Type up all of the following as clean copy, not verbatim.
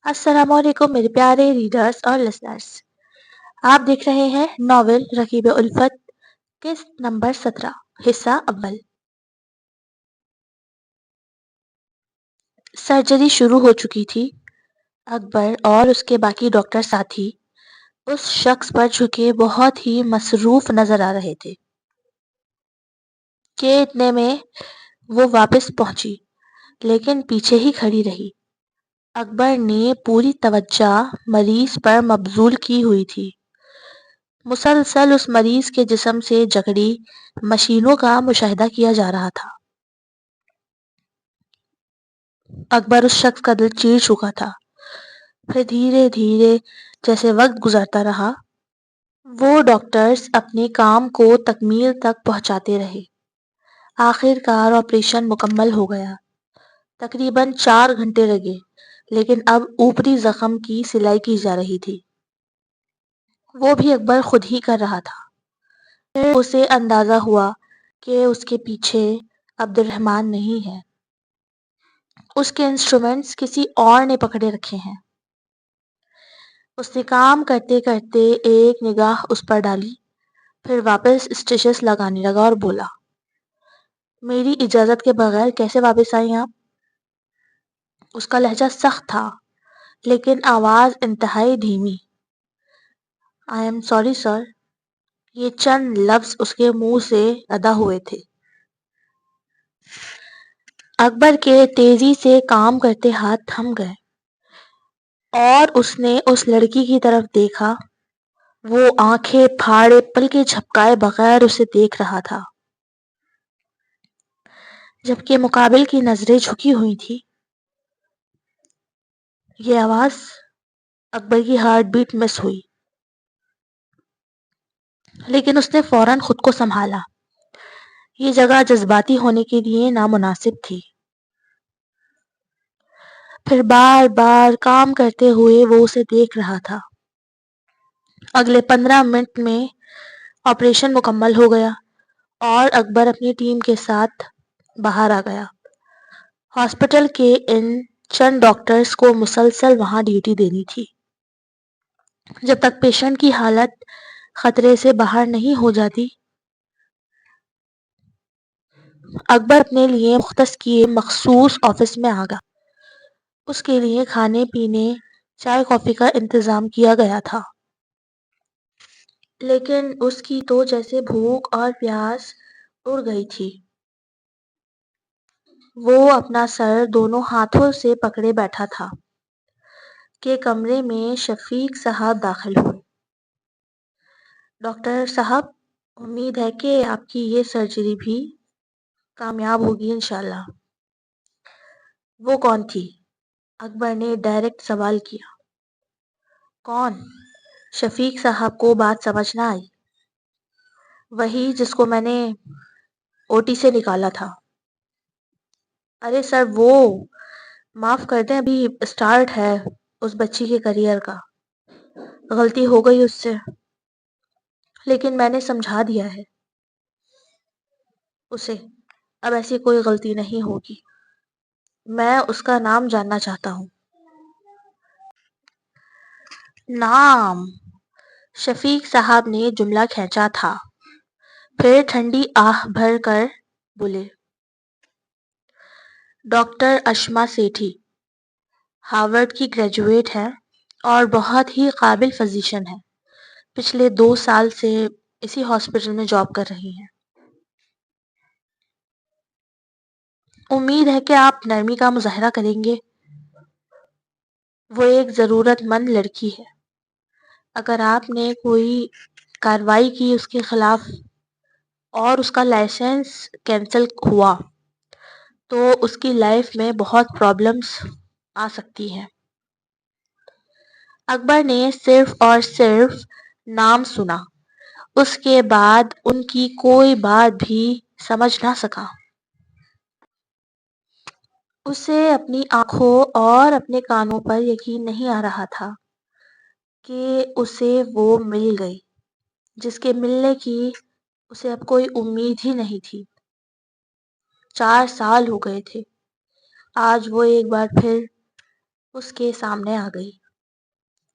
السلام علیکم میرے پیارے ریڈرز اور لسنرز. آپ دیکھ رہے ہیں ناول رقیب الفت قسط نمبر 17 حصہ اول. سرجری شروع ہو چکی تھی. اکبر اور اس کے باقی ڈاکٹر ساتھی اس شخص پر جھکے بہت ہی مصروف نظر آ رہے تھے کہ اتنے میں وہ واپس پہنچی، لیکن پیچھے ہی کھڑی رہی. اکبر نے پوری توجہ مریض پر مبذول کی ہوئی تھی. مسلسل اس مریض کے جسم سے جکڑی مشینوں کا مشاہدہ کیا جا رہا تھا. اکبر اس شخص کا دل چیر چکا تھا. پھر دھیرے دھیرے جیسے وقت گزرتا رہا، وہ ڈاکٹرز اپنے کام کو تکمیل تک پہنچاتے رہے. آخر کار آپریشن مکمل ہو گیا. تقریباً 4 گھنٹے لگے، لیکن اب اوپری زخم کی سلائی کی جا رہی تھی. وہ بھی اکبر خود ہی کر رہا تھا. پھر اسے اندازہ ہوا کہ اس کے پیچھے عبد الرحمن نہیں ہے. اس کے انسٹرومنٹس کسی اور نے پکڑے رکھے ہیں. اس نے کام کرتے کرتے ایک نگاہ اس پر ڈالی، پھر واپس اسٹیچز لگانے لگا اور بولا، میری اجازت کے بغیر کیسے واپس آئیں آپ؟ اس کا لہجہ سخت تھا، لیکن آواز انتہائی دھیمی. I am sorry sir. یہ چند لفظ اس کے منہ سے ادا ہوئے تھے. اکبر کے تیزی سے کام کرتے ہاتھ تھم گئے اور اس نے اس لڑکی کی طرف دیکھا. وہ آنکھیں پھاڑے پلکیں جھپکائے بغیر اسے دیکھ رہا تھا، جبکہ مقابل کی نظریں جھکی ہوئی تھی. یہ آواز. اکبر کی ہارٹ بیٹ مس ہوئی، لیکن اس نے فوراً خود کو سنبھالا. یہ جگہ جذباتی ہونے کے لیے نامناسب تھی. پھر بار بار کام کرتے ہوئے وہ اسے دیکھ رہا تھا. اگلے 15 منٹ میں آپریشن مکمل ہو گیا اور اکبر اپنی ٹیم کے ساتھ باہر آ گیا. ہاسپٹل کے ان چند ڈاکٹرز کو مسلسل وہاں ڈیوٹی دینی تھی. جب تک پیشنٹ کی حالت خطرے سے باہر نہیں ہو جاتی. اکبر اپنے لیے مختص کیے مخصوص آفس میں آ گیا. اس کے لیے کھانے پینے، چائے کافی کا انتظام کیا گیا تھا، لیکن اس کی تو جیسے بھوک اور پیاس اڑ گئی تھی. وہ اپنا سر دونوں ہاتھوں سے پکڑے بیٹھا تھا کہ کمرے میں شفیق صاحب داخل ہوئے. ڈاکٹر صاحب، امید ہے کہ آپ کی یہ سرجری بھی کامیاب ہوگی انشاءاللہ. وہ کون تھی؟ اکبر نے ڈائریکٹ سوال کیا. کون؟ شفیق صاحب کو بات سمجھ نہ آئی. وہی جس کو میں نے اوٹی سے نکالا تھا. ارے سر، وہ معاف کر دیں، ابھی اسٹارٹ ہے اس بچی کے کریئر کا. غلطی ہو گئی اس سے، لیکن میں نے سمجھا دیا ہے اسے. اب ایسی کوئی غلطی نہیں ہوگی. میں اس کا نام جاننا چاہتا ہوں. نام؟ شفیق صاحب نے جملہ کھینچا تھا، پھر ٹھنڈی آہ بھر کر بولے، ڈاکٹر اشما سیٹھی. ہارورڈ کی گریجویٹ ہے اور بہت ہی قابل فزیشین ہے. پچھلے 2 سال سے اسی ہاسپٹل میں جاب کر رہی ہیں. امید ہے کہ آپ نرمی کا مظاہرہ کریں گے. وہ ایک ضرورت مند لڑکی ہے. اگر آپ نے کوئی کارروائی کی اس کے خلاف اور اس کا لائسنس کینسل ہوا تو اس کی لائف میں بہت پرابلمز آ سکتی ہیں. اکبر نے صرف اور صرف نام سنا، اس کے بعد ان کی کوئی بات بھی سمجھ نہ سکا. اسے اپنی آنکھوں اور اپنے کانوں پر یقین نہیں آ رہا تھا کہ اسے وہ مل گئی جس کے ملنے کی اسے اب کوئی امید ہی نہیں تھی. 4 سال ہو گئے تھے. آج وہ ایک بار پھر اس کے سامنے آ گئی۔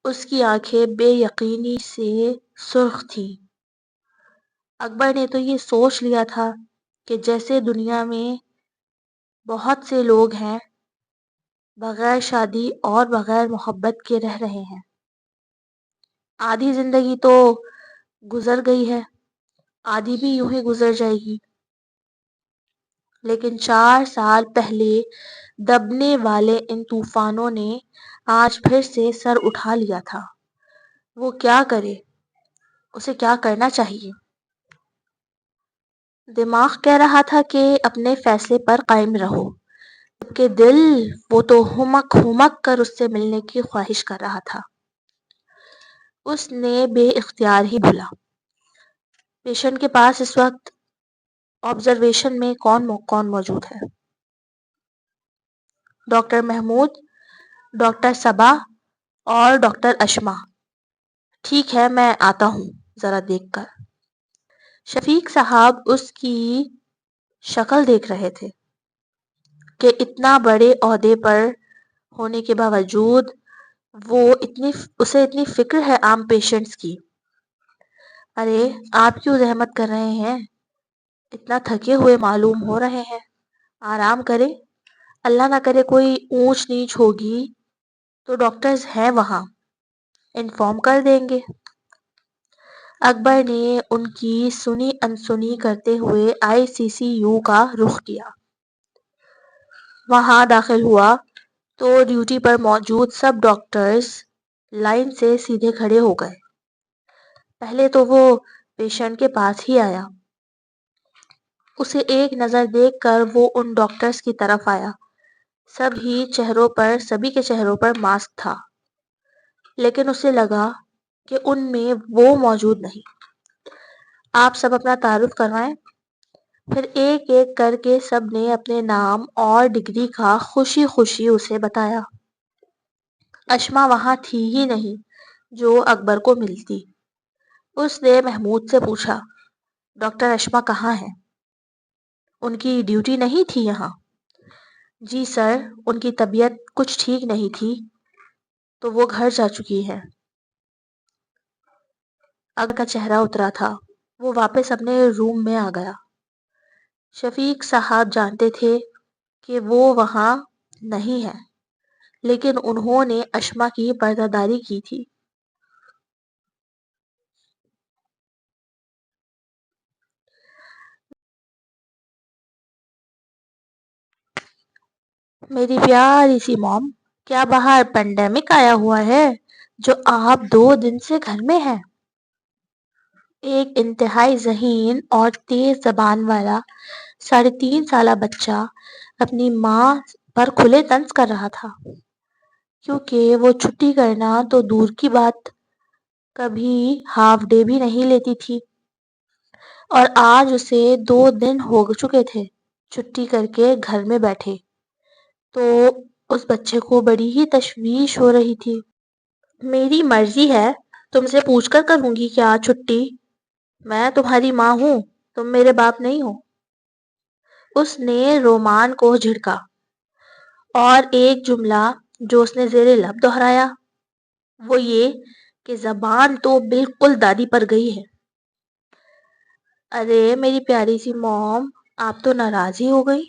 اس کی آنکھیں بے یقینی سے سرخ تھیں۔ اکبر نے تو یہ سوچ لیا تھا کہ جیسے دنیا میں بہت سے لوگ ہیں بغیر شادی اور بغیر محبت کے رہ رہے ہیں، آدھی زندگی تو گزر گئی ہے، آدھی بھی یوں ہی گزر جائے گی، لیکن 4 سال پہلے دبنے والے ان طوفانوں نے آج پھر سے سر اٹھا لیا تھا۔ وہ کیا کرے؟ اسے کیا کرنا چاہیے؟ دماغ کہہ رہا تھا کہ اپنے فیصلے پر قائم رہو، جبکہ دل وہ تو ہمک ہمک کر اس سے ملنے کی خواہش کر رہا تھا۔ اس نے بے اختیار ہی بولا، پیشنٹ کے پاس اس وقت آبزرویشن میں کون موجود ہے؟ ڈاکٹر محمود، ڈاکٹر صبا اور ڈاکٹر اشما۔ ٹھیک ہے، میں آتا ہوں ذرا دیکھ کر۔ شفیق صاحب اس کی شکل دیکھ رہے تھے کہ اتنا بڑے عہدے پر ہونے کے باوجود اسے اتنی فکر ہے عام پیشنٹس کی۔ ارے آپ کیوں زحمت کر رہے ہیں؟ اتنا تھکے ہوئے معلوم ہو رہے ہیں، آرام کریں۔ اللہ نہ کرے کوئی اونچ نیچ ہوگی تو ڈاکٹرز ہیں وہاں، انفارم کر دیں گے۔ اکبر نے ان کی سنی انسنی کرتے ہوئے ICCU کا رخ کیا۔ وہاں داخل ہوا تو ڈیوٹی پر موجود سب ڈاکٹرز لائن سے سیدھے کھڑے ہو گئے۔ پہلے تو وہ پیشنٹ کے پاس ہی آیا۔ اسے ایک نظر دیکھ کر وہ ان ڈاکٹرز کی طرف آیا۔ سبھی کے چہروں پر ماسک تھا، لیکن اسے لگا کہ ان میں وہ موجود نہیں۔ آپ سب اپنا تعارف کروائیں۔ پھر ایک ایک کر کے سب نے اپنے نام اور ڈگری کا خوشی خوشی اسے بتایا۔ اشما وہاں تھی ہی نہیں جو اکبر کو ملتی۔ اس نے محمود سے پوچھا، ڈاکٹر اشما کہاں ہیں؟ ان کی ڈیوٹی نہیں تھی یہاں؟ جی سر، ان کی طبیعت کچھ ٹھیک نہیں تھی تو وہ گھر جا چکی ہے۔ اکبر کا چہرہ اترا تھا، وہ واپس اپنے روم میں آ گیا۔ شفیق صاحب جانتے تھے کہ وہ وہاں نہیں ہے، لیکن انہوں نے اشما کی پردہ داری کی تھی۔ میری پیاری سی موم، کیا باہر پینڈیمک آیا ہوا ہے جو آپ 2 دن سے گھر میں ہیں؟ ایک انتہائی ذہین اور تیز زبان والا 3.5 سالہ بچہ اپنی ماں پر کھلے طنز کر رہا تھا، کیونکہ وہ چھٹی کرنا تو دور کی بات کبھی ہاف ڈے بھی نہیں لیتی تھی، اور آج اسے 2 دن ہو چکے تھے چھٹی کر کے گھر میں بیٹھے، تو اس بچے کو بڑی ہی تشویش ہو رہی تھی۔ میری مرضی ہے، تم سے پوچھ کر کروں گی کیا چھٹی؟ میں تمہاری ماں ہوں، تم میرے باپ نہیں ہو۔ اس نے رومان کو جھڑکا، اور ایک جملہ جو اس نے زیر لب دہرایا وہ یہ کہ زبان تو بالکل دادی پر گئی ہے۔ ارے میری پیاری سی موم، آپ تو ناراض ہی ہو گئی۔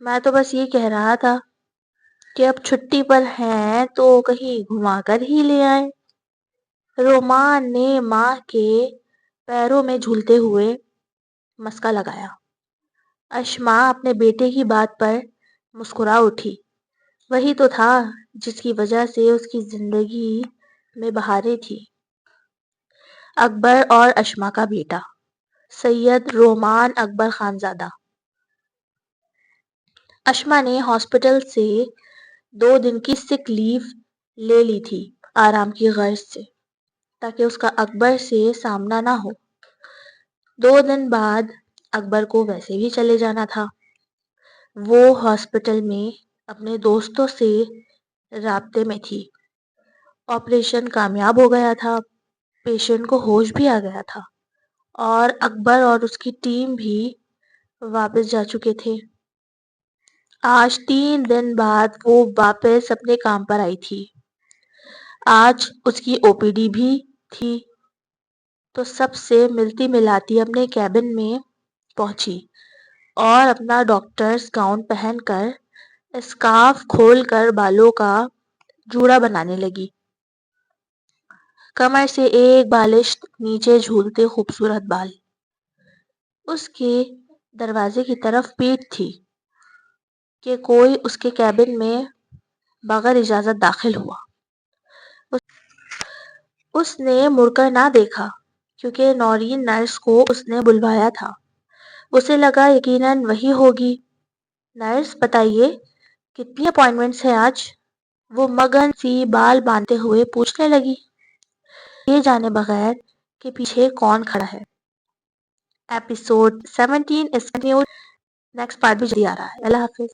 میں تو بس یہ کہہ رہا تھا کہ اب چھٹی پر ہیں تو کہیں گھما کر ہی لے آئیں۔ رومان نے ماں کے پیروں میں جھولتے ہوئے مسکا لگایا۔ اشما اپنے بیٹے کی بات پر مسکرا اٹھی۔ وہی تو تھا جس کی وجہ سے اس کی زندگی میں بہاریں تھی۔ اکبر اور اشما کا بیٹا سید رومان اکبر خانزادہ۔ اشما نے ہاسپٹل سے 2 دن کی سک لیو لے لی تھی آرام کی غرض سے، تاکہ اس کا اکبر سے سامنا نہ ہو۔ 2 دن بعد اکبر کو ویسے بھی چلے جانا تھا۔ وہ ہاسپٹل میں اپنے دوستوں سے رابطے میں تھی۔ آپریشن کامیاب ہو گیا تھا، پیشنٹ کو ہوش بھی آ گیا تھا، اور اکبر اور اس کی ٹیم بھی واپس جا چکے تھے۔ آج 3 دن بعد وہ واپس اپنے کام پر آئی تھی۔ آج اس کی OPD بھی تھی تو سب سے ملتی ملاتی اپنے کیبن میں پہنچی اور اپنا ڈاکٹرز گاؤن پہن کر اسکارف کھول کر بالوں کا جوڑا بنانے لگی۔ کمر سے ایک بالش نیچے جھولتے خوبصورت بال۔ اس کے دروازے کی طرف پیٹھ تھی کہ کوئی اس کے کیبن میں بغیر اجازت داخل ہوا۔ اس نے مڑ کر نہ دیکھا کیونکہ نورین نرس کو اس نے بلوایا تھا۔ اسے لگا یقیناً وہی ہوگی۔ نرس بتائیے کتنی اپائنٹمنٹس ہیں آج؟ وہ مگن سی بال باندھتے ہوئے پوچھنے لگی، یہ جانے بغیر کہ پیچھے کون کھڑا ہے۔ ایپیسوڈ 17 اس نیکسٹ پارٹ بھی جلدی آ رہا ہے۔ اللہ حافظ۔